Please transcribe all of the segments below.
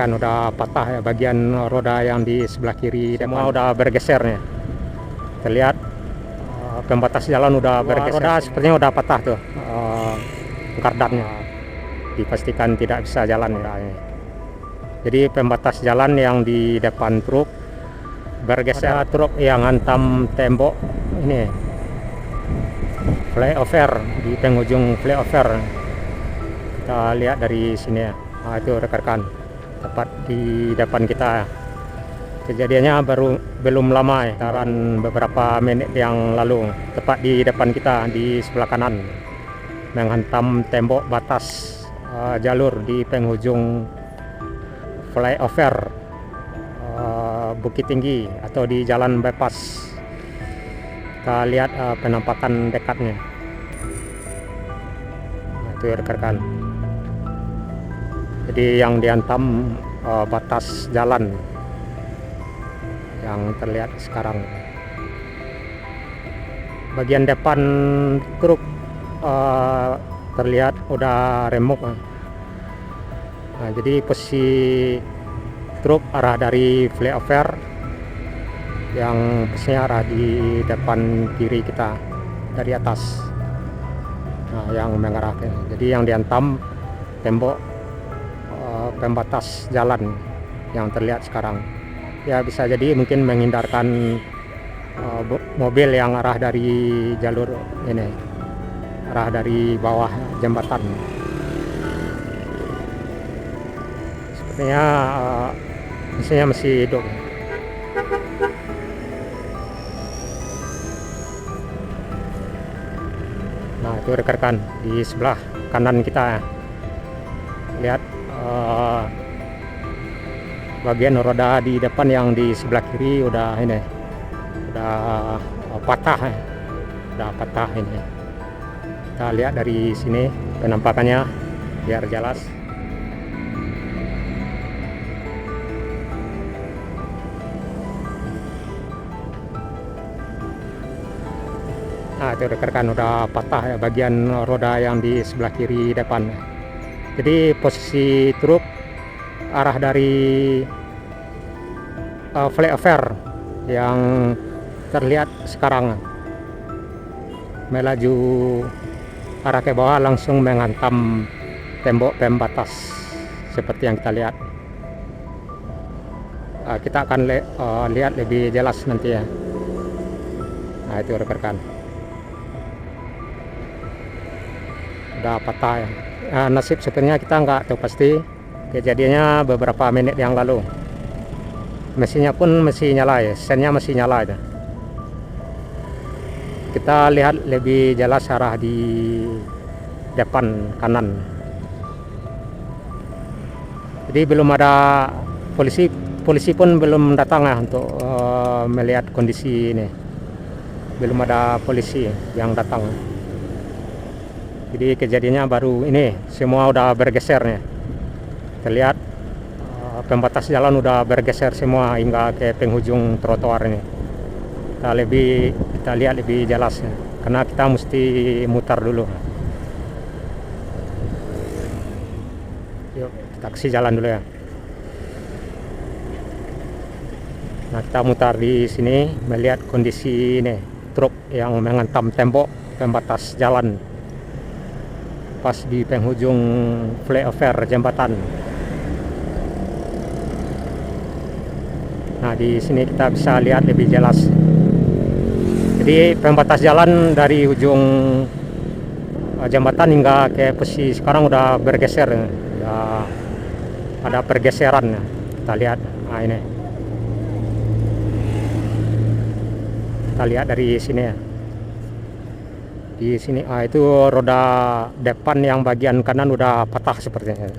rekan-rekan, udah patah ya bagian roda yang di sebelah kiri, semua udah bergeser nih. Terlihat pembatas jalan udah bergeser. Roda sepertinya udah patah tuh, gardannya. Dipastikan tidak bisa jalan ya. Jadi pembatas jalan yang di depan truk bergeser. Ada truk yang hantam tembok ini, flyover, di penghujung flyover. Kita lihat dari sini ya. Nah, itu rekan-rekan, tepat di depan kita. Kejadiannya belum lama ya, sekitar beberapa menit yang lalu, tepat di depan kita di sebelah kanan, menghantam tembok batas jalur di penghujung flyover Bukit Tinggi atau di jalan bypass. Kita lihat penampakan dekatnya. Nah, itu ya rekan-rekan. Jadi yang dihantam batas jalan yang terlihat sekarang. Bagian depan truk terlihat udah remuk. Nah, jadi posisi truk arah dari flyover, yang posisinya arah di depan kiri kita dari atas. Nah, yang mengarah ke, jadi yang dihantam tembok pembatas jalan yang terlihat sekarang. Ya bisa jadi mungkin menghindarkan mobil yang arah dari jalur ini, arah dari bawah jembatan. Sepertinya mesinnya masih hidup. Nah, itu rekan-rekan di sebelah kanan kita, lihat bagian roda di depan yang di sebelah kiri udah ini, udah patah, udah patah ini. Kita lihat dari sini penampakannya biar jelas. Nah, itu rekan-rekan udah patah ya bagian roda yang di sebelah kiri depan. Jadi posisi truk arah dari flyover yang terlihat sekarang melaju arah ke bawah, langsung menghantam tembok pembatas seperti yang kita lihat. Kita akan lihat lebih jelas nanti ya. Nah, itu rekan-rekan, udah patah ya. Nasib sebenarnya kita nggak tahu pasti, kejadiannya beberapa menit yang lalu. Mesinnya pun masih nyala ya, sennya masih nyala ya. Kita lihat lebih jelas arah di depan kanan. Jadi belum ada polisi pun belum datang ya untuk melihat kondisi ini. Belum ada polisi yang datang. Jadi kejadiannya baru ini, semua udah bergeser nih. Terlihat pembatas jalan udah bergeser semua hingga ke penghujung trotoar ini. Kita lihat lebih jelas ya, karena kita mesti mutar dulu. Yuk kita kasih jalan dulu ya. Nah, kita mutar di sini melihat kondisi ini, truk yang menghantam tembok pembatas jalan pas di penghujung flyover jembatan. Nah, di sini kita bisa lihat lebih jelas. Jadi pembatas jalan dari ujung jembatan hingga ke posisi sekarang udah bergeser, udah ada pergeseran. Kita lihat, nah ini. Kita lihat dari sini ya. Di sini itu roda depan yang bagian kanan udah patah sepertinya.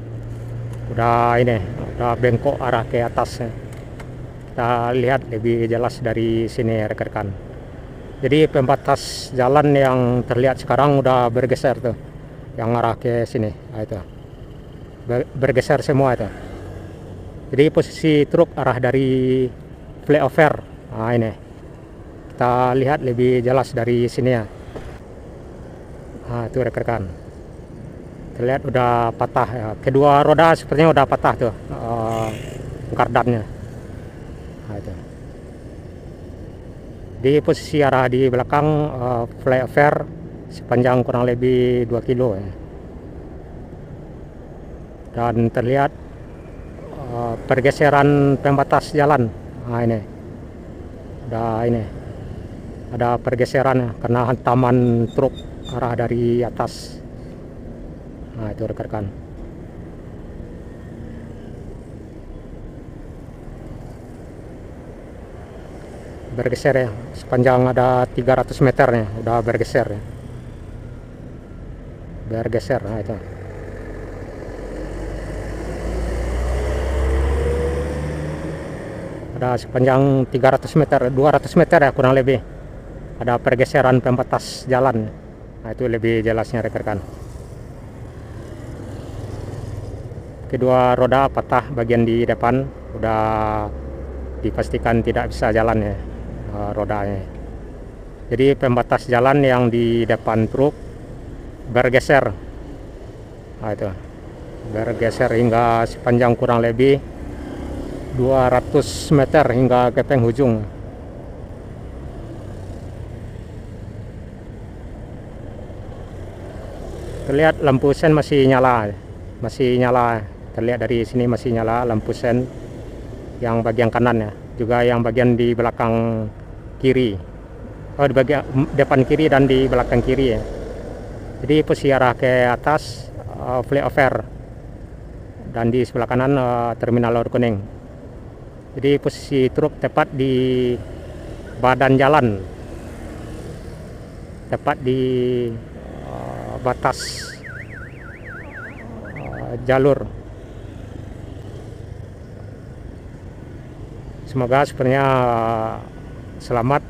Udah ini, udah bengkok arah ke atas. Kita lihat lebih jelas dari sini rekan-rekan. Jadi pembatas jalan yang terlihat sekarang udah bergeser tuh, yang arah ke sini. Nah, itu bergeser semua itu. Jadi posisi truk arah dari flyover. Nah, ini kita lihat lebih jelas dari sini ya. Nah, itu rekan-rekan, terlihat udah patah ya. Kedua roda sepertinya udah patah tuh, kardannya. Nah, itu. Di posisi arah di belakang flyover sepanjang kurang lebih 2 kilo ya. Dan terlihat pergeseran pembatas jalan. Nah, ini ada pergeseran karena hantaman truk arah dari atas. Nah, itu rekan-rekan. Bergeser ya, sepanjang ada 300 meter nih, udah bergeser ya. Bergeser, nah itu. Ada sepanjang 300 meter, 200 meter ya kurang lebih. Ada pergeseran pembatas jalan. Nah, itu lebih jelasnya rekan-rekan. Kedua roda patah bagian di depan, udah dipastikan tidak bisa jalan ya rodanya. Jadi pembatas jalan yang di depan truk bergeser. Nah, itu bergeser hingga sepanjang kurang lebih 200 meter hingga ke penghujung. Terlihat lampu sen masih nyala, terlihat dari sini masih nyala lampu sen yang bagian kanan ya, juga yang bagian di belakang kiri, di bagian depan kiri dan di belakang kiri ya. Jadi posisi arah ke atas flyover dan di sebelah kanan terminal Lor Kuning. Jadi posisi truk tepat di badan jalan, tepat di batas jalur. Semoga sebenarnya selamat